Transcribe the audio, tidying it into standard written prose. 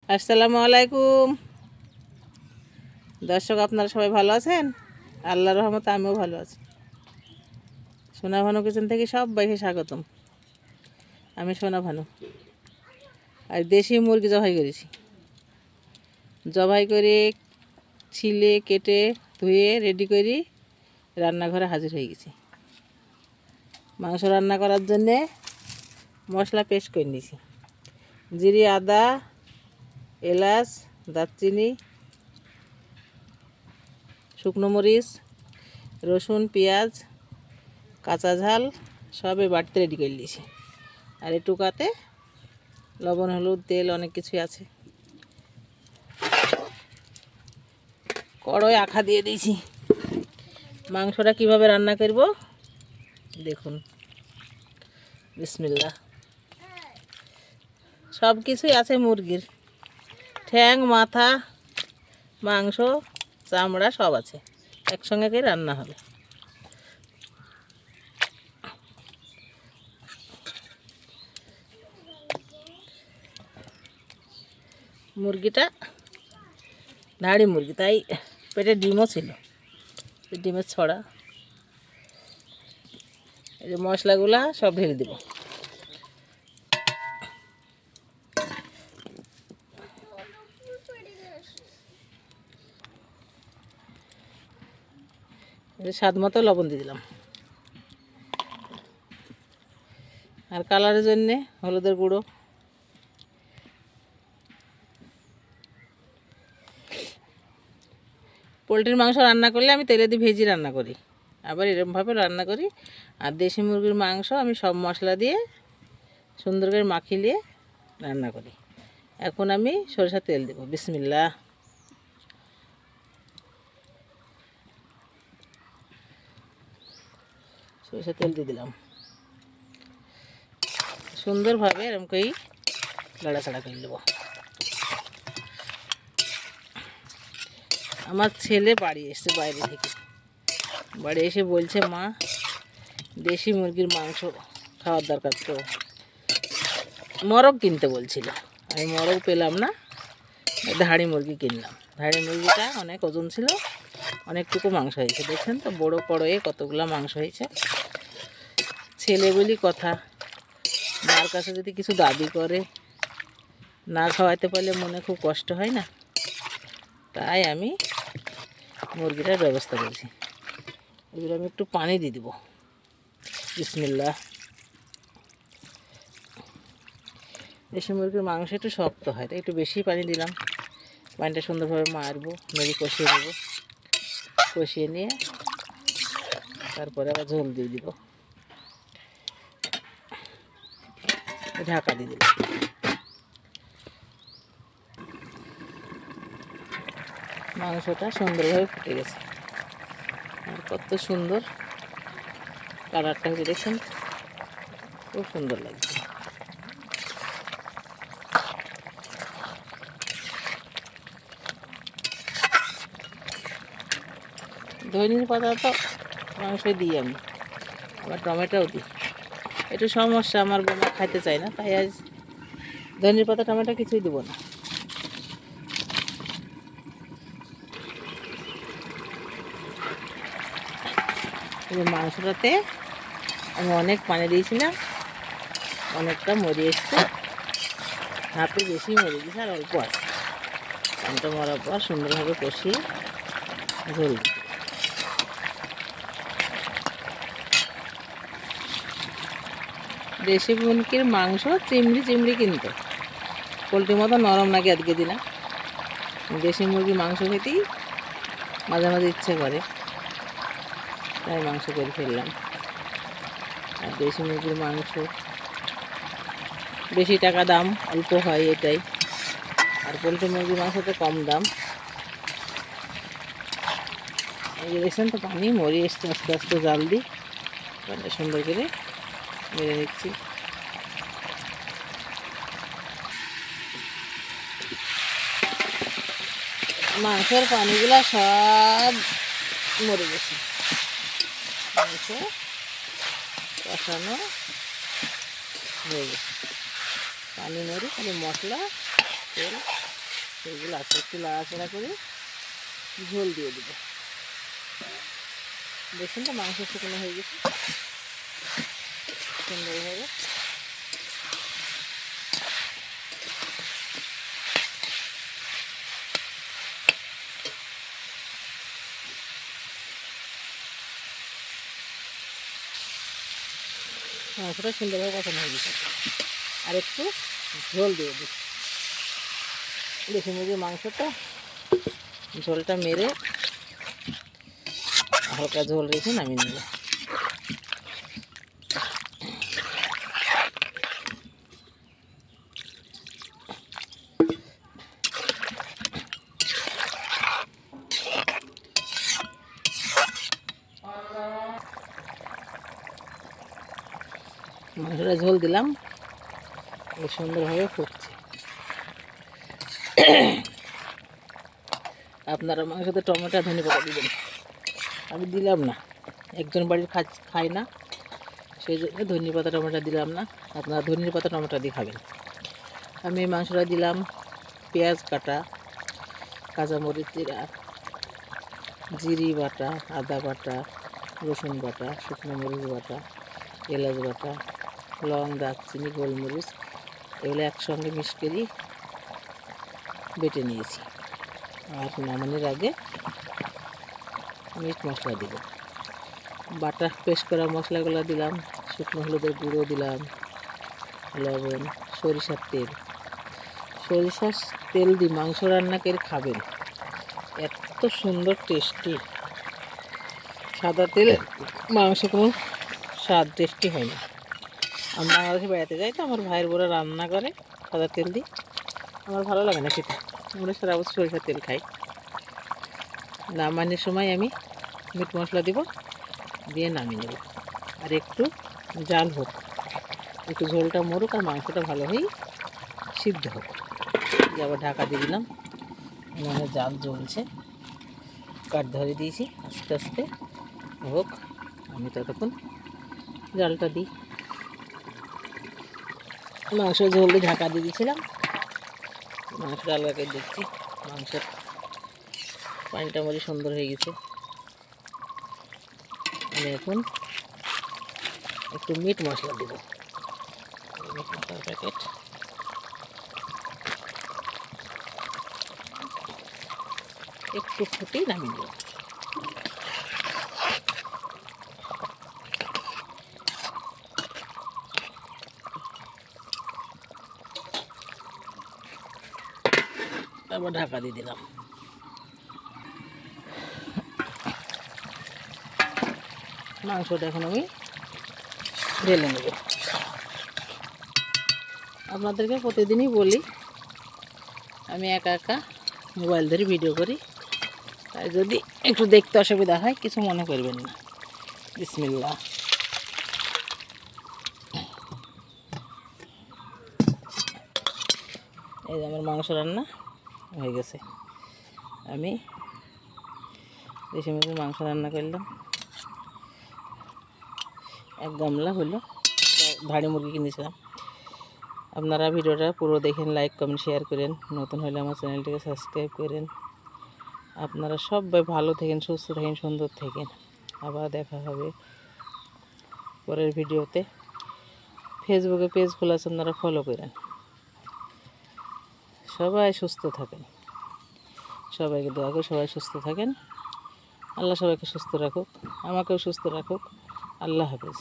আসসালামু আলাইকুম দর্শক, আপনারা সবাই ভালো আছেন? আল্লাহর রহমতে আমিও ভালো আছি। সোনা ভানু কিচেন থেকে সবাইকে স্বাগতম। আমি সোনা ভানু। আর দেশি মুরগি জবাই করেছি। জবাই করে ছিলে কেটে ধুয়ে রেডি করে রান্নাঘরে হাজির হয়ে গেছি। মাংস রান্না করার জন্যে মশলা পেস্ট করে নিয়েছি। জিরে, আদা, এলাচ, দারচিনি, শুকনো মরিচ, রসুন, পেঁয়াজ, কাঁচা ঝাল সবে বাড়তে রেডি করে নিয়েছি। আর এই টুকাতে লবণ, হলুদ, তেল অনেক কিছুই আছে। কড়াই আখা দিয়ে দিয়েছি। মাংসটা কিভাবে রান্না করব দেখুন। বিসমিল্লাহ। সব কিছুই আছে মুরগির, ঠ্যাং, মাথা, মাংস, চামড়া সব আছে, একসঙ্গে করে রান্না হবে। মুরগিটা নাড়ি মুরগি, তাই পেটে ডিমও ছিল, ডিমের ছড়া। এই যে মশলাগুলা সব ঢেলে দেব। স্বাদ মতো লবণ দিয়ে দিলাম। আর কালারের জন্যে হলুদের গুঁড়ো। পোলট্রির মাংস রান্না করলে আমি তেলে দিয়ে ভেজে রান্না করি, আবার এরকমভাবে রান্না করি। আর দেশি মুরগির মাংস আমি সব মশলা দিয়ে সুন্দর করে মাখিয়ে রান্না করি। এখন আমি সরিষার তেল দেব। বিসমিল্লাহ। সরিষার তেল দিয়ে দিলাম। সুন্দরভাবে এরকম করেই লাড়াচাড়া করে নেব। আমার ছেলে বাড়ি এসছে বাইরে থেকে, বাড়ি এসে বলছে, মা দেশি মুরগির মাংস খাওয়ার দরকার। তো মরগ কিনতে বলছিল, আমি মরগ পেলাম না, ধাড়ি মুরগি কিনলাম। ধাড়ি মুরগিটা অনেক ওজন ছিল, অনেকটুকু মাংস হয়েছে। দেখছেন তো বড়ো কড়াইয়ে কতগুলো মাংস হয়েছে। ছেলে বলি কথা, মার কাছে যদি কিছু দাবি করে, না খাওয়াতে পারলে মনে খুব কষ্ট হয় না, তাই আমি মুরগিটার ব্যবস্থা করেছি। এবার আমি একটু পানি দিয়ে দেবো। বিসমিল্লাহ। দেশি মুরগির মাংস একটু শক্ত হয়, তাই একটু বেশি পানি দিলাম। পানিটা সুন্দরভাবে মারবো, মেরে কষিয়ে নেবো। কষিয়ে নিয়ে তারপরে আবার ঝোল দিয়ে দিব। ঢাকা দিয়ে দিলাম। মাংসটা সুন্দরভাবে ফুটে গেছে, আর কত সুন্দর কালারটা হয়েছে দেখছেন, খুব সুন্দর লাগছে। ধনিয়ার পাতা তো মাংস দিই আমি, আবার টমেটোও দিই। একটু সমস্যা, আমার বোমা খাইতে চায় না, তাই আজ ধনিয়ার পাতা টমেটো কিছুই দেবো না। মাংসটাতে আমি অনেক পানি দিয়েছিলাম, অনেকটা মরে এসছে, হাতে বেশি মরে গেছে, আর অল্প আছে। পানিটা মরার পর সুন্দরভাবে কষিয়ে ঝোল। দেশি মুরগির মাংস চিমড়ি চিমড়ি কিনতো, পোলট্রির মতো নরম নাকি আজকে দিনা। দেশি মুরগির মাংস খেতেই মাঝে মাঝে ইচ্ছে করে, তাই মাংস করে ফেললাম। আর দেশি মুরগির মাংস বেশি টাকা দাম, অল্প হয় এটাই। আর পোলট্রি মুরগির মাংস তো কম দাম। এই যে দেখছেন তো পানি মরে এসছে, আস্তে আস্তে জাল দিই, পানিটা সুন্দর করে মেরে নিচ্ছি। মাংসের পানিগুলো সব মরে গেছে, মাংস কষানো হয়ে গেছে। পানি মরে খালি মশলা, তেল সেইগুলো আছে একটু লাড়াচাড়া করে ঝোল দিয়ে দিব। দেখুন তো মাংস শুকনো হয়ে গেছে সুন্দরভাবে। মাংসটা সুন্দরভাবে কষানো হয়ে গেছে, আর একটু ঝোল দিয়ে দিই। দেশি মুরগির মাংসটা ঝোলটা মেরে হালকা ঝোল রেখে নামিয়ে নেব। মাংসটা ঝোল দিলাম, সুন্দরভাবে ফুটছে। আপনারা মাংসতে টমেটো ধনেপাতা দিবেন, আমি দিলাম না, একজন বাড়ির খায় না, সেই জন্য ধনেপাতা টমেটো দিলাম না। আপনারা ধনেপাতা টমেটো দিয়ে খাবেন। আমি এই মাংসটা দিলাম পেঁয়াজ কাটা, কাঁচামরিচ জিরা, জিরি বাটা, আদা বাটা, রসুন বাটা, শুকনো মরিচ বাটা, এলাচ বাটা, লং, দারচিনি, গোলমরিচ এগুলো একসঙ্গে মিক্স করে বেটে নিয়েছি। আর নামানোর আগে মিট মশলা দিব, বাটা পেস্ট করা মশলাগুলো দিলাম, শুকনো হলুদের গুঁড়ো দিলাম, লবণ, সরিষার তেল। সরিষার তেল দিয়ে মাংস রান্না করে খাবেন, এত সুন্দর টেস্টি। সাদা তেলে মাংস কোনো স্বাদ টেস্টি হয় না। আমি বাংলাদেশে বেড়াতে যাই তো আমার ভাইয়ের বোরা রান্না করে সাদা তেল দিয়ে, আমার ভালো লাগে না খেতে। আমরা সারা বছর সরিষার তেল খাই। নামানোর সময় আমি মিট মশলা দিব, দিয়ে নামিয়ে নেব। আর একটু জাল হোক, একটু ঝোলটা মরুক আর মাংসটা ভালো হয়েই সিদ্ধ হোক। আবার ঢাকা দিয়ে দিলাম, মানে জাল জ্বলছে, কাঠ ধরে দিয়েছি, আস্তে আস্তে হোক। আমি ততক্ষণ জালটা দিই। মাংস ঝোল দিয়ে ঢাকা দিয়ে দিয়েছিলাম, মাংসটা আলাদা দেখছি, মাংসের পানিটা মরে সুন্দর হয়ে গেছে। আমি এখন একটু মিট মশলা দেব, মিট মশলার প্যাকেট একটু ফুটেই নামিয়ে দেব। তারপর ঢাকা দিয়ে দিলাম। মাংসটা এখন আমি ঢেলে নেব। আপনাদেরকে প্রতিদিনই বলি, আমি একা একা মোবাইল ধরে ভিডিও করি, তাই যদি একটু দেখতে অসুবিধা হয় কিছু মনে করবেন না। বিসমিল্লাহ। এই যে আমার মাংস রান্না হয়ে গেছে। আমি দেশি মুরগির মাংস রান্না করলাম, এক গামলা হলো, ভাড়ি মুরগি কিনেছিলাম। আপনারা ভিডিওটা পুরো দেখেন, লাইক কমেন্ট শেয়ার করেন, নতুন হলে আমার চ্যানেলটিকে সাবস্ক্রাইব করেন। আপনারা সবাই ভালো থাকেন, সুস্থ থাকেন, সুন্দর থাকেন। আবার দেখা হবে পরের ভিডিওতে। ফেসবুকে পেজ খোলা আছে, আপনারা ফলো করেন। সবাই সুস্থ থাকেন, সবাইকে দোয়া করে সবাই সুস্থ থাকেন। আল্লাহ সবাইকে সুস্থ রাখুক, আমাকেও সুস্থ রাখুক। আল্লাহ হাফেজ।